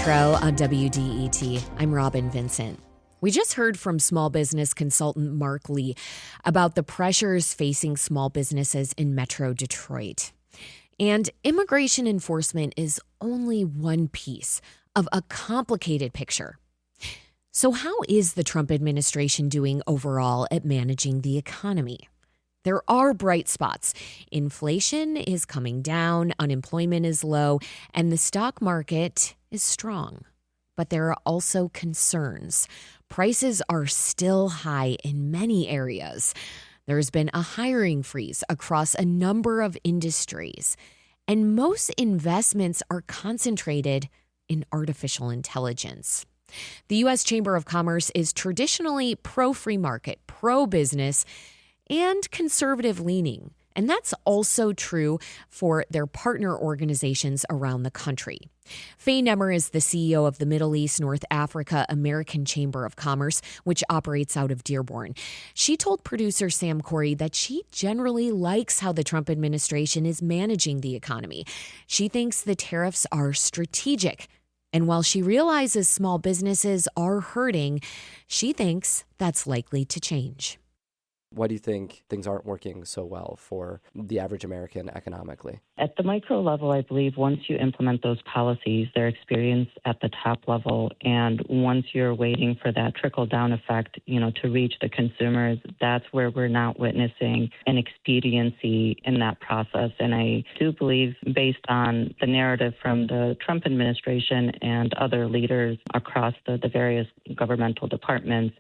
Metro on WDET. I'm Robin Vincent. We just heard from small business consultant Mark Lee about the pressures facing small businesses in Metro Detroit. And immigration enforcement is only one piece of a complicated picture. So how is the Trump administration doing overall at managing the economy? There are bright spots. Inflation is coming down, unemployment is low, and the stock market is strong. But there are also concerns. Prices are still high in many areas. There's been a hiring freeze across a number of industries, and most investments are concentrated in artificial intelligence. The U.S. Chamber of Commerce is traditionally pro-free market, pro-business, and conservative-leaning. And that's also true for their partner organizations around the country. Faye Nemmer is the CEO of the Middle East North Africa American Chamber of Commerce, which operates out of Dearborn. She told producer Sam Corey that she generally likes how the Trump administration is managing the economy. She thinks the tariffs are strategic. And while she realizes small businesses are hurting, she thinks that's likely to change. Why do you think things aren't working so well for the average American economically? At the micro level, I believe once you implement those policies, they're experienced at the top level. And once you're waiting for that trickle-down effect, to reach the consumers, that's where we're not witnessing an expediency in that process. And I do believe, based on the narrative from the Trump administration and other leaders across the various governmental departments,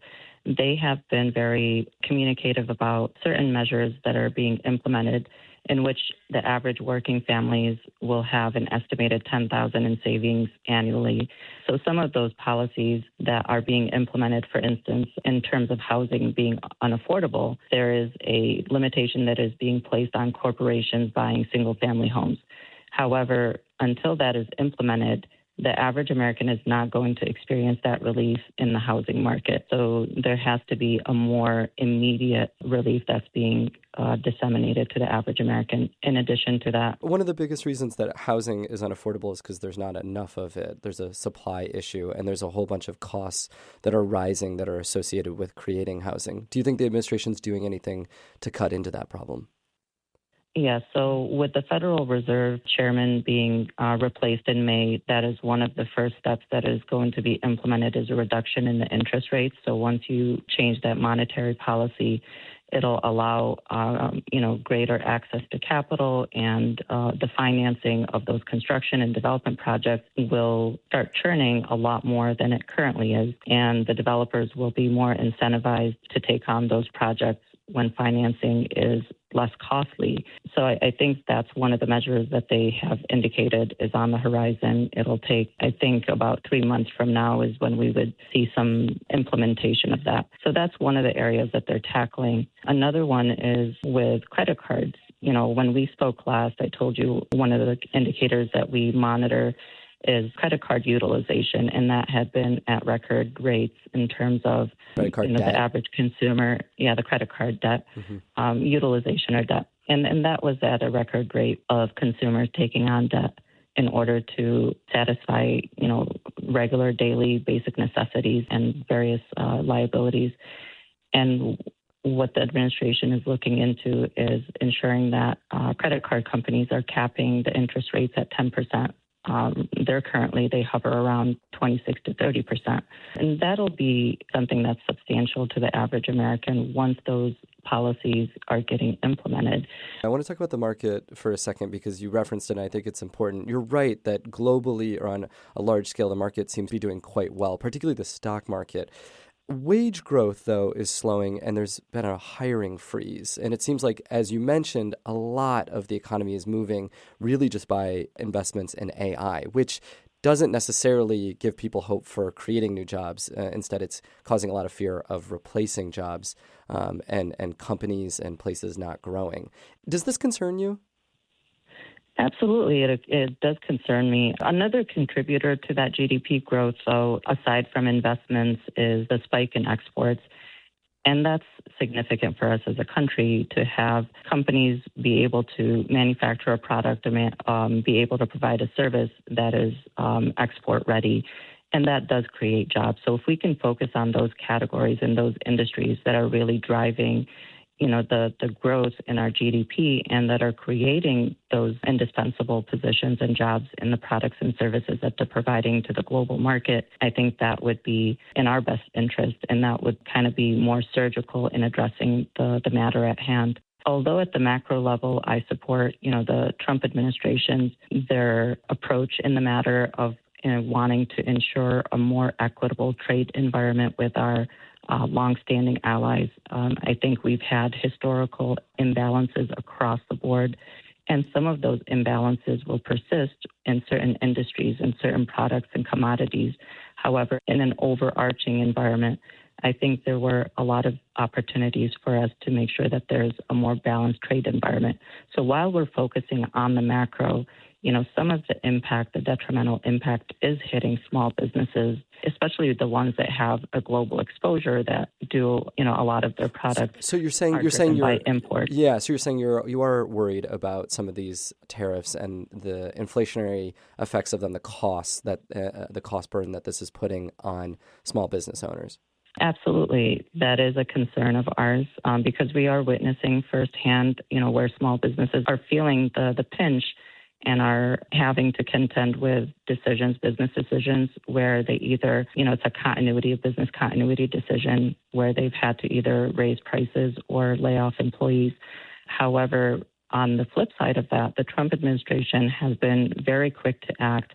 they have been very communicative about certain measures that are being implemented in which the average working families will have an estimated $10,000 in savings annually. So some of those policies that are being implemented, for instance, in terms of housing being unaffordable, there is a limitation that is being placed on corporations buying single-family homes. However, until that is implemented, the average American is not going to experience that relief in the housing market. So there has to be a more immediate relief that's being disseminated to the average American in addition to that. One of the biggest reasons that housing is unaffordable is because there's not enough of it. There's a supply issue, and there's a whole bunch of costs that are rising that are associated with creating housing. Do you think the administration's doing anything to cut into that problem? Yeah, so with the Federal Reserve chairman being replaced in May, that is one of the first steps that is going to be implemented is a reduction in the interest rates. So once you change that monetary policy, it'll allow, greater access to capital, and the financing of those construction and development projects will start churning a lot more than it currently is. And the developers will be more incentivized to take on those projects when financing is less costly. So I think that's one of the measures that they have indicated is on the horizon. It'll take, I think, about 3 months from now is when we would see some implementation of that. So that's one of the areas that they're tackling. Another one is with credit cards. When we spoke last, I told you one of the indicators that we monitor is credit card utilization, and that had been at record rates in terms of the average consumer, the credit card debt, utilization or debt. And that was at a record rate of consumers taking on debt in order to satisfy, regular daily basic necessities and various liabilities. And what the administration is looking into is ensuring that credit card companies are capping the interest rates at 10%. They hover around 26 to 30%. And that'll be something that's substantial to the average American once those policies are getting implemented. I want to talk about the market for a second because you referenced it, and I think it's important. You're right that globally or on a large scale, the market seems to be doing quite well, particularly the stock market. Wage growth, though, is slowing, and there's been a hiring freeze. And it seems like, as you mentioned, a lot of the economy is moving really just by investments in AI, which doesn't necessarily give people hope for creating new jobs. Instead, it's causing a lot of fear of replacing jobs and companies and places not growing. Does this concern you? Absolutely. It does concern me. Another contributor to that GDP growth, though, aside from investments, is the spike in exports. And that's significant for us as a country to have companies be able to manufacture a product and be able to provide a service that is export ready. And that does create jobs. So if we can focus on those categories and those industries that are really driving the growth in our GDP and that are creating those indispensable positions and jobs in the products and services that they're providing to the global market, I think that would be in our best interest, and that would kind of be more surgical in addressing the matter at hand. Although at the macro level, I support, the Trump administration's their approach in the matter of wanting to ensure a more equitable trade environment with our longstanding allies. I think we've had historical imbalances across the board, and some of those imbalances will persist in certain industries and certain products and commodities. However, in an overarching environment, I think there were a lot of opportunities for us to make sure that there's a more balanced trade environment. So while we're focusing on the macro, some of the impact, the detrimental impact is hitting small businesses, especially the ones that have a global exposure that do, a lot of their products. So you're saying by import. Yeah. So you're saying you are worried about some of these tariffs and the inflationary effects of them, the costs the cost burden that this is putting on small business owners. Absolutely. That is a concern of ours because we are witnessing firsthand, where small businesses are feeling the pinch and are having to contend with business decisions, where they either, it's a business continuity decision where they've had to either raise prices or lay off employees. However, on the flip side of that, the Trump administration has been very quick to act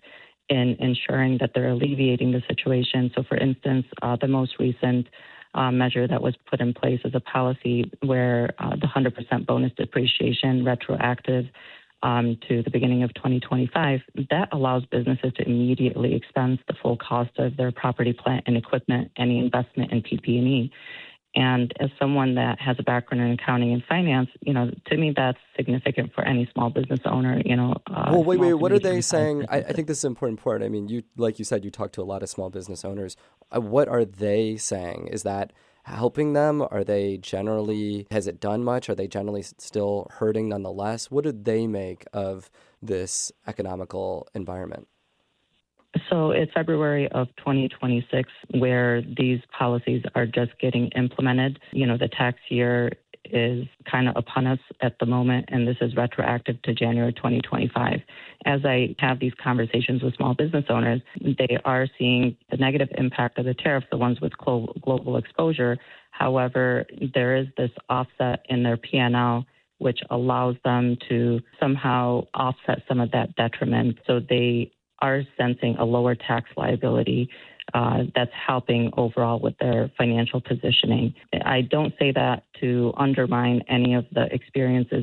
in ensuring that they're alleviating the situation. So, for instance, the most recent measure that was put in place is a policy where the 100% bonus depreciation retroactive to the beginning of 2025, that allows businesses to immediately expense the full cost of their property, plant, and equipment, any investment in PP&E. And as someone that has a background in accounting and finance, to me, that's significant for any small business owner, Well, wait, what are they saying? I think this is an important part. I mean, like you said, you talk to a lot of small business owners. What are they saying? Is that helping them? Has it done much? Are they generally still hurting nonetheless? What do they make of this economical environment? So it's February of 2026 where these policies are just getting implemented. The tax year is kind of upon us at the moment, and this is retroactive to January 2025. As I have these conversations with small business owners, they are seeing the negative impact of the tariffs, the ones with global exposure. However, there is this offset in their P&L, which allows them to somehow offset some of that detriment. So they are sensing a lower tax liability that's helping overall with their financial positioning. I don't say that to undermine any of the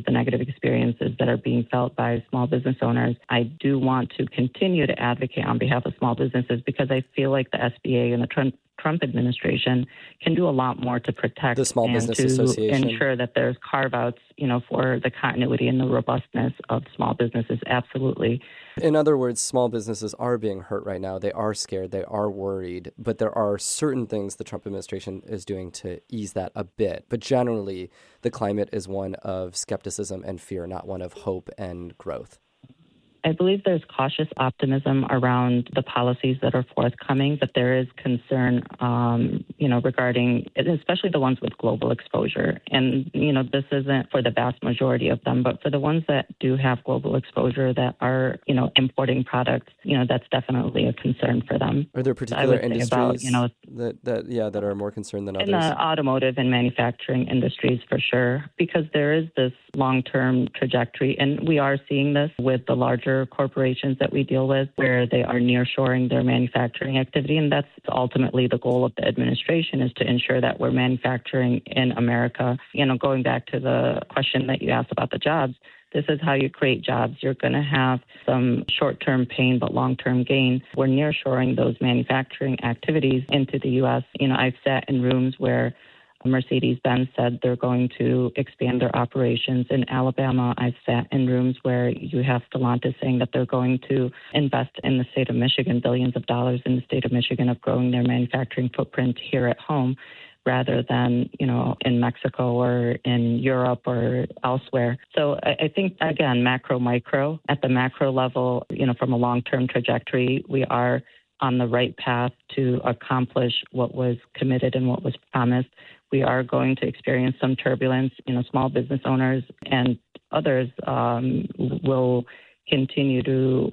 negative experiences that are being felt by small business owners. I do want to continue to advocate on behalf of small businesses because I feel like the SBA and the Trump administration can do a lot more to protect the Small Business to Association, ensure that there's carve-outs, for the continuity and the robustness of small businesses. Absolutely. In other words, small businesses are being hurt right now. They are scared. They are worried. But there are certain things the Trump administration is doing to ease that a bit. But generally, the climate is one of skepticism and fear, not one of hope and growth. I believe there's cautious optimism around the policies that are forthcoming, but there is concern, regarding, especially the ones with global exposure. And, this isn't for the vast majority of them, but for the ones that do have global exposure that are, importing products, that's definitely a concern for them. Are there particular industries that are more concerned than others? In the automotive and manufacturing industries, for sure, because there is this long-term trajectory, and we are seeing this with the larger corporations that we deal with, where they are nearshoring their manufacturing activity, and that's ultimately the goal of the administration, is to ensure that we're manufacturing in America. Going back to the question that you asked about the jobs, this is how you create jobs. You're going to have some short-term pain, but long-term gain. We're nearshoring those manufacturing activities into the U.S. I've sat in rooms where Mercedes-Benz said they're going to expand their operations in Alabama. I've sat in rooms where you have Stellantis saying that they're going to invest in the state of Michigan, billions of dollars in the state of Michigan, of growing their manufacturing footprint here at home. rather than, in Mexico or in Europe or elsewhere. So I think, again, macro, micro, at the macro level, from a long-term trajectory, we are on the right path to accomplish what was committed and what was promised. We are going to experience some turbulence. Small business owners and others will continue to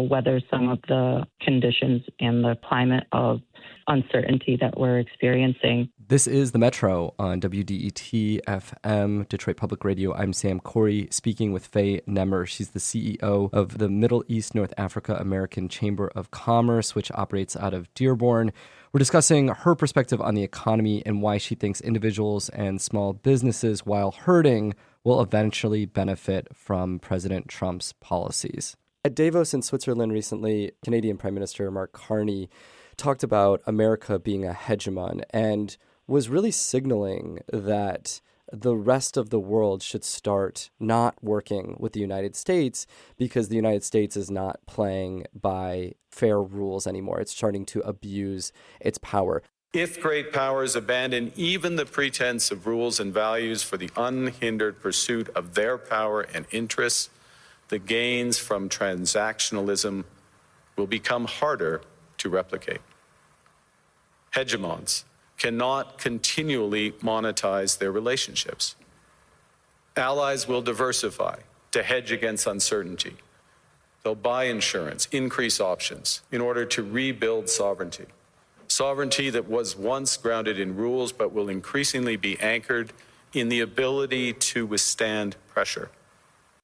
weather some of the conditions and the climate of uncertainty that we're experiencing. This is The Metro on WDET FM, Detroit Public Radio. I'm Sam Corey, speaking with Faye Nemmer. She's the CEO of the Middle East North Africa American Chamber of Commerce, which operates out of Dearborn. We're discussing her perspective on the economy and why she thinks individuals and small businesses, while hurting, will eventually benefit from President Trump's policies. At Davos in Switzerland recently, Canadian Prime Minister Mark Carney talked about America being a hegemon and was really signaling that the rest of the world should start not working with the United States because the United States is not playing by fair rules anymore. It's starting to abuse its power. If great powers abandon even the pretense of rules and values for the unhindered pursuit of their power and interests, the gains from transactionalism will become harder to replicate. Hegemons cannot continually monetize their relationships. Allies will diversify to hedge against uncertainty. They'll buy insurance, increase options in order to rebuild sovereignty. Sovereignty that was once grounded in rules but will increasingly be anchored in the ability to withstand pressure.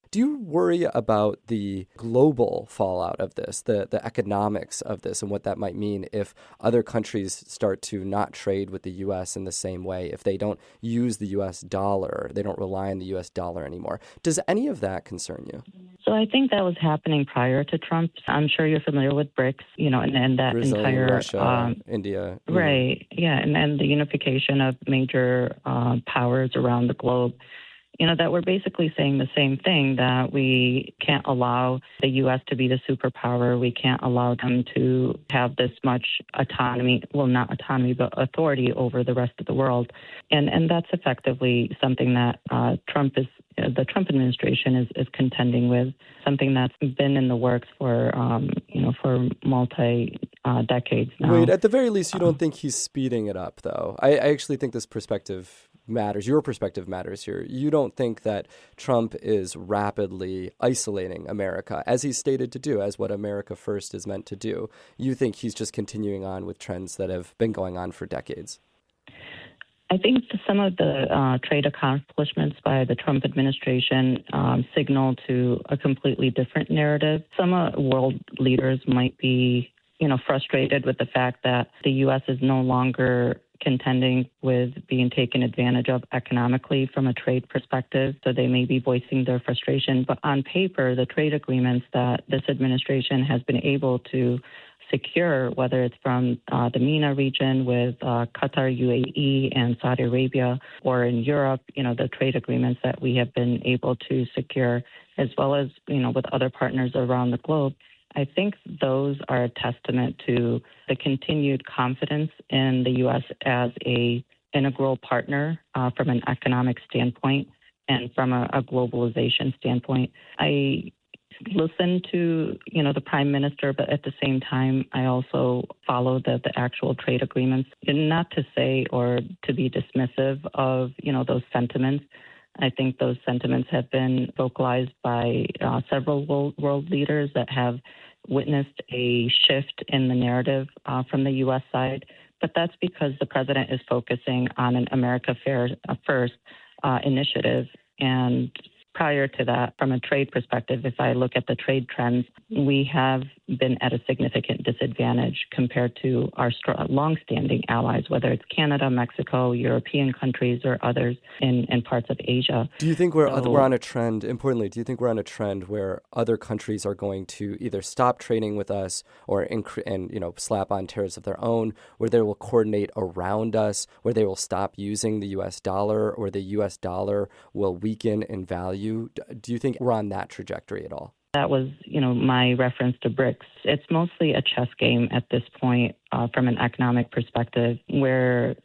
Do you worry about the global fallout of this, the economics of this, and what that might mean if other countries start to not trade with the U.S. in the same way, if they don't use the U.S. dollar, they don't rely on the U.S. dollar anymore? Does any of that concern you? So I think that was happening prior to Trump. I'm sure you're familiar with BRICS, and that Brazil, entire Russia, India. Right. Yeah. And the unification of major powers around the globe. That we're basically saying the same thing, that we can't allow the U.S. to be the superpower. We can't allow them to have this much autonomy, well, not autonomy, but authority over the rest of the world. And that's effectively something that the Trump administration is contending with, something that's been in the works for decades now. Wait, at the very least, you don't think he's speeding it up, though? I actually think this perspective matters. Your perspective matters here. You don't think that Trump is rapidly isolating America, as he's stated to do, as what America First is meant to do. You think he's just continuing on with trends that have been going on for decades? I think some of the trade accomplishments by the Trump administration signal to a completely different narrative. Some world leaders might be, frustrated with the fact that the U.S. is no longer contending with being taken advantage of economically from a trade perspective. So they may be voicing their frustration. But on paper, the trade agreements that this administration has been able to secure, whether it's from the MENA region with Qatar, UAE, and Saudi Arabia, or in Europe, the trade agreements that we have been able to secure, as well as, with other partners around the globe, I think those are a testament to the continued confidence in the U.S. as a integral partner from an economic standpoint and from a globalization standpoint. I listen to, the Prime Minister, but at the same time, I also follow the actual trade agreements. And not to say or to be dismissive of, those sentiments. I think those sentiments have been vocalized by several world leaders that have witnessed a shift in the narrative from the U.S. side. But that's because the president is focusing on an America First initiative. And prior to that, from a trade perspective, if I look at the trade trends, we have been at a significant disadvantage compared to our longstanding allies, whether it's Canada, Mexico, European countries, or others in parts of Asia. Do you think we're on a trend, importantly, do you think we're on a trend where other countries are going to either stop trading with us or slap on tariffs of their own, where they will coordinate around us, where they will stop using the U.S. dollar, or the U.S. dollar will weaken in value? Do you think we're on that trajectory at all? That was, my reference to BRICS. It's mostly a chess game at this point from an economic perspective where,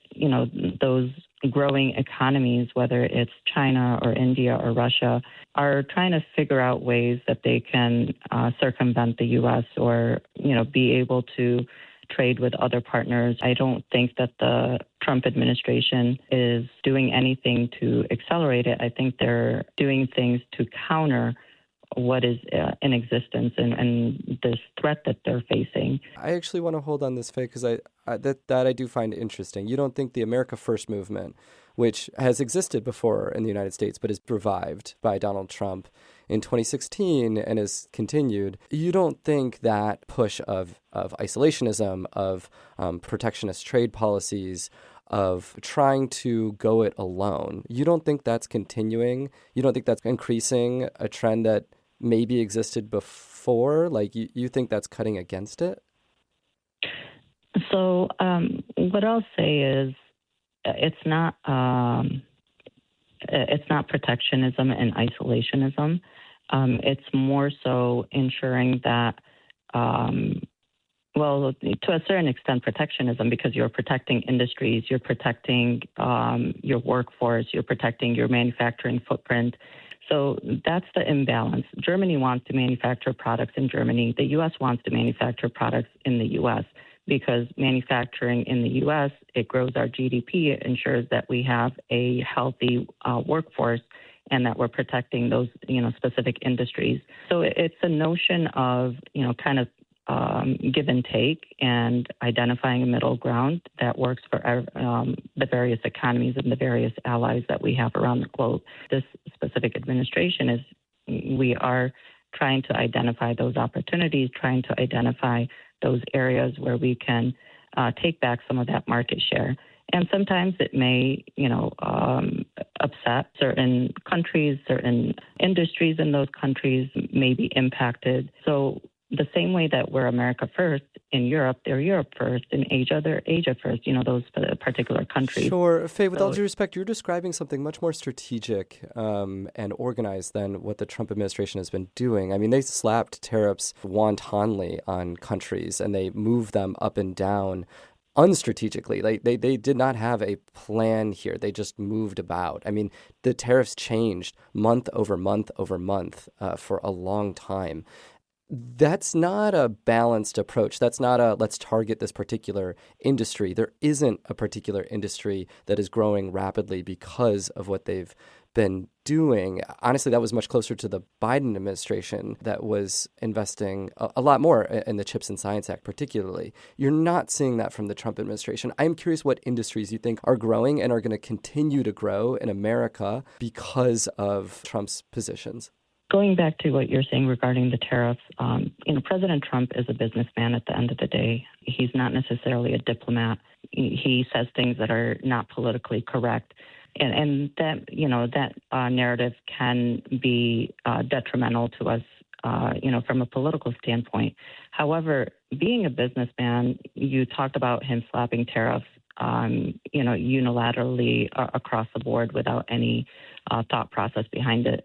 those growing economies, whether it's China or India or Russia, are trying to figure out ways that they can circumvent the U.S. or, be able to trade with other partners. I don't think that the Trump administration is doing anything to accelerate it. I think they're doing things to counter what is in existence and this threat that they're facing. I actually want to hold on this, Faye, because I do find interesting. You don't think the America First movement, which has existed before in the United States but is revived by Donald Trump in 2016 and has continued, you don't think that push of isolationism, of protectionist trade policies, of trying to go it alone, you don't think that's continuing? You don't think that's increasing a trend that maybe existed before? Like, you think that's cutting against it? So what I'll say is it's not protectionism and isolationism. It's more so ensuring that, to a certain extent, protectionism, because you're protecting industries, you're protecting your workforce, you're protecting your manufacturing footprint. So that's the imbalance. Germany wants to manufacture products in Germany. The U.S. wants to manufacture products in the U.S. because manufacturing in the U.S., it grows our GDP. It ensures that we have a healthy workforce and that we're protecting those, specific industries. So it's a notion of, kind of give and take and identifying a middle ground that works for the various economies and the various allies that we have around the globe. This specific administration we are trying to identify those opportunities, trying to identify those areas where we can take back some of that market share. And sometimes it may, upset certain countries, certain industries in those countries may be impacted. So the same way that we're America first, in Europe, they're Europe first. In Asia, they're Asia first, those particular countries. Sure. Faye, with all due respect, you're describing something much more strategic and organized than what the Trump administration has been doing. I mean, they slapped tariffs wantonly on countries, and they moved them up and down unstrategically. They did not have a plan here. They just moved about. I mean, the tariffs changed month over month over month for a long time. That's not a balanced approach. That's not a let's target this particular industry. There isn't a particular industry that is growing rapidly because of what they've been doing. Honestly, that was much closer to the Biden administration that was investing a lot more in the CHIPS and Science Act, particularly. You're not seeing that from the Trump administration. I'm curious what industries you think are growing and are going to continue to grow in America because of Trump's positions. Going back to what you're saying regarding the tariffs, President Trump is a businessman at the end of the day. He's not necessarily a diplomat. He says things that are not politically correct. And that, that narrative can be detrimental to us, from a political standpoint. However, being a businessman, you talked about him slapping tariffs, unilaterally across the board without any thought process behind it.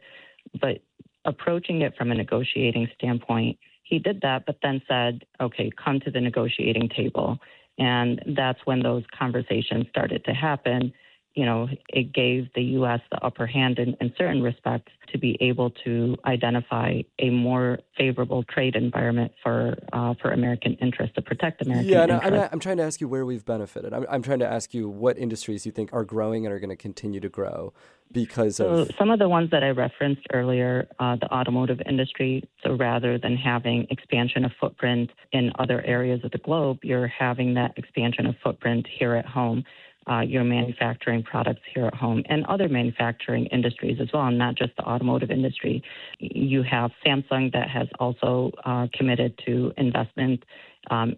But approaching it from a negotiating standpoint, he did that, but then said, okay, come to the negotiating table. And that's when those conversations started to happen. It gave the U.S. the upper hand in certain respects to be able to identify a more favorable trade environment for American interests, to protect American interests. Yeah, I'm trying to ask you where we've benefited. I'm trying to ask you what industries you think are growing and are going to continue to grow because of... So some of the ones that I referenced earlier, the automotive industry, so rather than having expansion of footprint in other areas of the globe, you're having that expansion of footprint here at home. You're manufacturing products here at home and other manufacturing industries as well, and not just the automotive industry. You have Samsung that has also committed to investment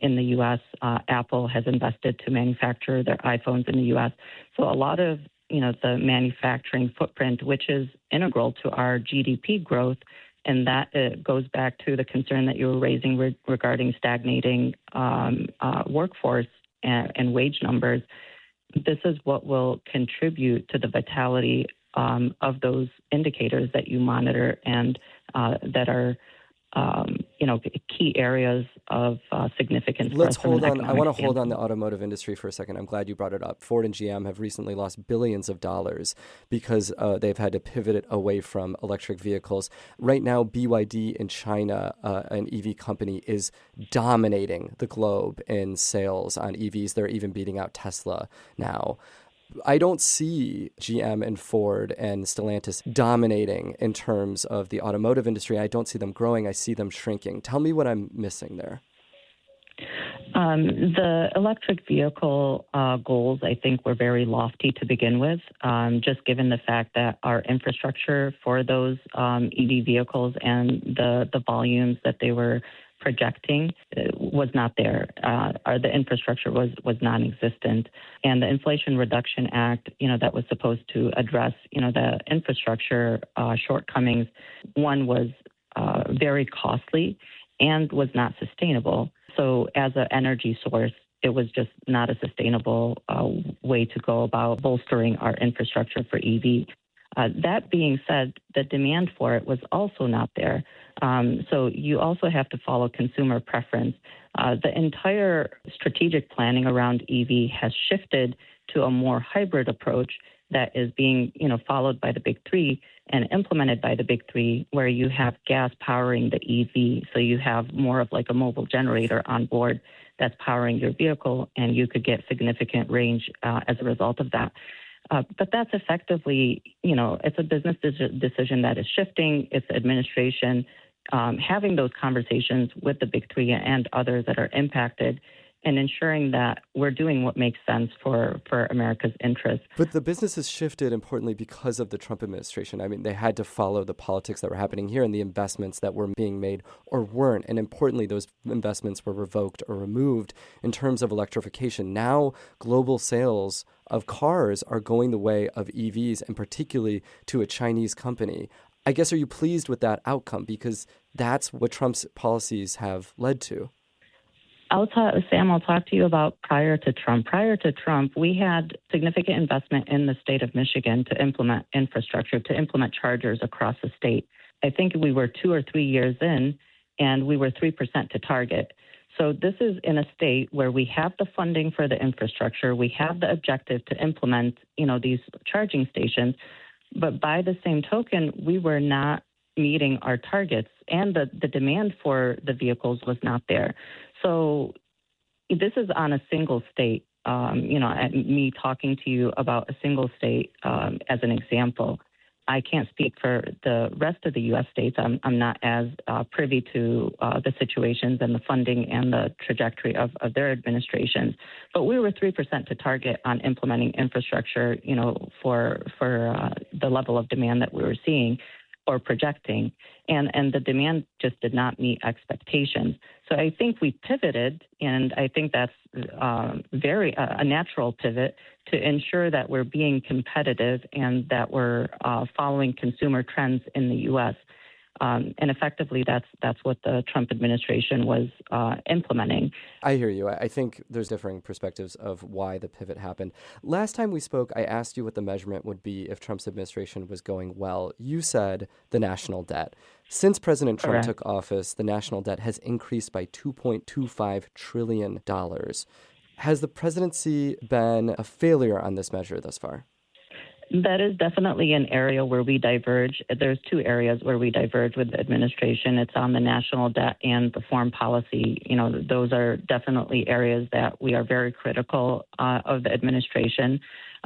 in the U.S. Apple has invested to manufacture their iPhones in the U.S. So a lot of the manufacturing footprint, which is integral to our GDP growth, and that goes back to the concern that you were raising regarding stagnating workforce and wage numbers. This is what will contribute to the vitality of those indicators that you monitor and that are key areas of significance. Let's for us hold from an on. I want to economic hold on the standpoint. automotive industry for a second. I'm glad you brought it up. Ford and GM have recently lost billions of dollars because they've had to pivot it away from electric vehicles. Right now, BYD in China, an EV company, is dominating the globe in sales on EVs. They're even beating out Tesla now. I don't see GM and Ford and Stellantis dominating in terms of the automotive industry. I don't see them growing. I see them shrinking. Tell me what I'm missing there. The electric vehicle goals, I think, were very lofty to begin with, just given the fact that our infrastructure for those EV vehicles and the volumes that they were projecting was not there. The infrastructure was non-existent. And the Inflation Reduction Act, that was supposed to address, the infrastructure shortcomings, one was very costly and was not sustainable. So as an energy source, it was just not a sustainable way to go about bolstering our infrastructure for EV. That being said, the demand for it was also not there. So you also have to follow consumer preference. The entire strategic planning around EV has shifted to a more hybrid approach that is being, followed by the big three and implemented by the big three, where you have gas powering the EV. So you have more of like a mobile generator on board that's powering your vehicle, and you could get significant range as a result of that. But that's effectively, it's a business decision that is shifting. It's administration having those conversations with the big three and others that are impacted, and ensuring that we're doing what makes sense for America's interests. But the business has shifted, importantly, because of the Trump administration. I mean, they had to follow the politics that were happening here and the investments that were being made or weren't. And importantly, those investments were revoked or removed in terms of electrification. Now, global sales of cars are going the way of EVs, and particularly to a Chinese company. I guess, are you pleased with that outcome? Because that's what Trump's policies have led to. Sam, I'll talk to you about prior to Trump. Prior to Trump, we had significant investment in the state of Michigan to implement infrastructure, to implement chargers across the state. I think we were 2 or 3 years in, and we were 3% to target. So this is in a state where we have the funding for the infrastructure, we have the objective to implement, these charging stations, but by the same token, we were not meeting our targets, and the demand for the vehicles was not there. So this is on a single state, me talking to you about a single state as an example. I can't speak for the rest of the U.S. states. I'm not as privy to the situations and the funding and the trajectory of their administrations. But we were 3% to target on implementing infrastructure, for the level of demand that we were seeing or projecting, and the demand just did not meet expectations. So I think we pivoted, and I think that's a natural pivot to ensure that we're being competitive and that we're following consumer trends in the U.S. And effectively, that's what the Trump administration was implementing. I hear you. I think there's differing perspectives of why the pivot happened. Last time we spoke, I asked you what the measurement would be if Trump's administration was going well. You said the national debt. Since President Trump Correct. took office, the national debt has increased by $2.25 trillion. Has the presidency been a failure on this measure thus far? That is definitely an area where we diverge. There's 2 areas where we diverge with the administration. It's on the national debt and the foreign policy. Those are definitely areas that we are very critical of the administration.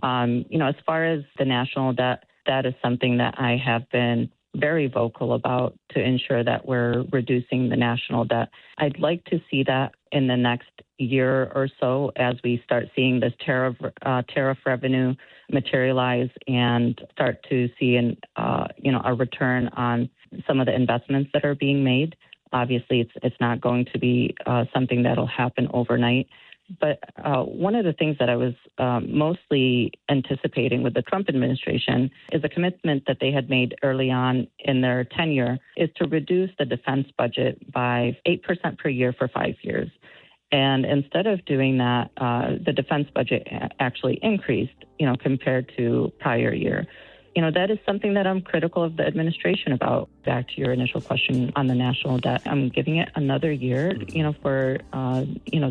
As far as the national debt, that is something that I have been very vocal about to ensure that we're reducing the national debt. I'd like to see that in the next year or so as we start seeing this tariff revenue materialize and start to see a return on some of the investments that are being made. Obviously, it's not going to be something that'll happen overnight. But one of the things that I was mostly anticipating with the Trump administration is a commitment that they had made early on in their tenure is to reduce the defense budget by 8% per year for 5 years. And instead of doing that, the defense budget actually increased, compared to prior year. that is something that I'm critical of the administration about. Back to your initial question on the national debt, I'm giving it another year, for,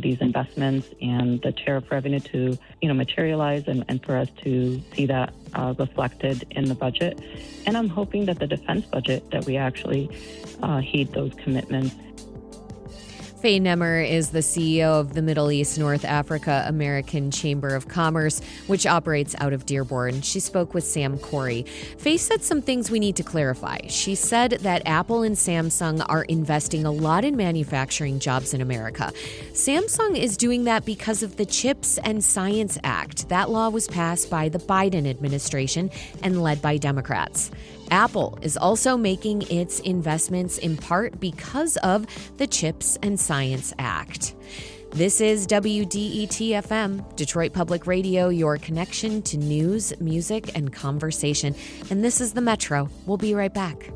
these investments and the tariff revenue to, materialize and for us to see that reflected in the budget. And I'm hoping that the defense budget, that we actually heed those commitments. Faye Nemmer is the CEO of the Middle East North Africa American Chamber of Commerce, which operates out of Dearborn. She spoke with Sam Corey. Faye said some things we need to clarify. She said that Apple and Samsung are investing a lot in manufacturing jobs in America. Samsung is doing that because of the CHIPS and Science Act. That law was passed by the Biden administration and led by Democrats. Apple is also making its investments in part because of the CHIPS and Science Act. This is WDET-FM, Detroit Public Radio, your connection to news, music, and conversation. And this is The Metro. We'll be right back.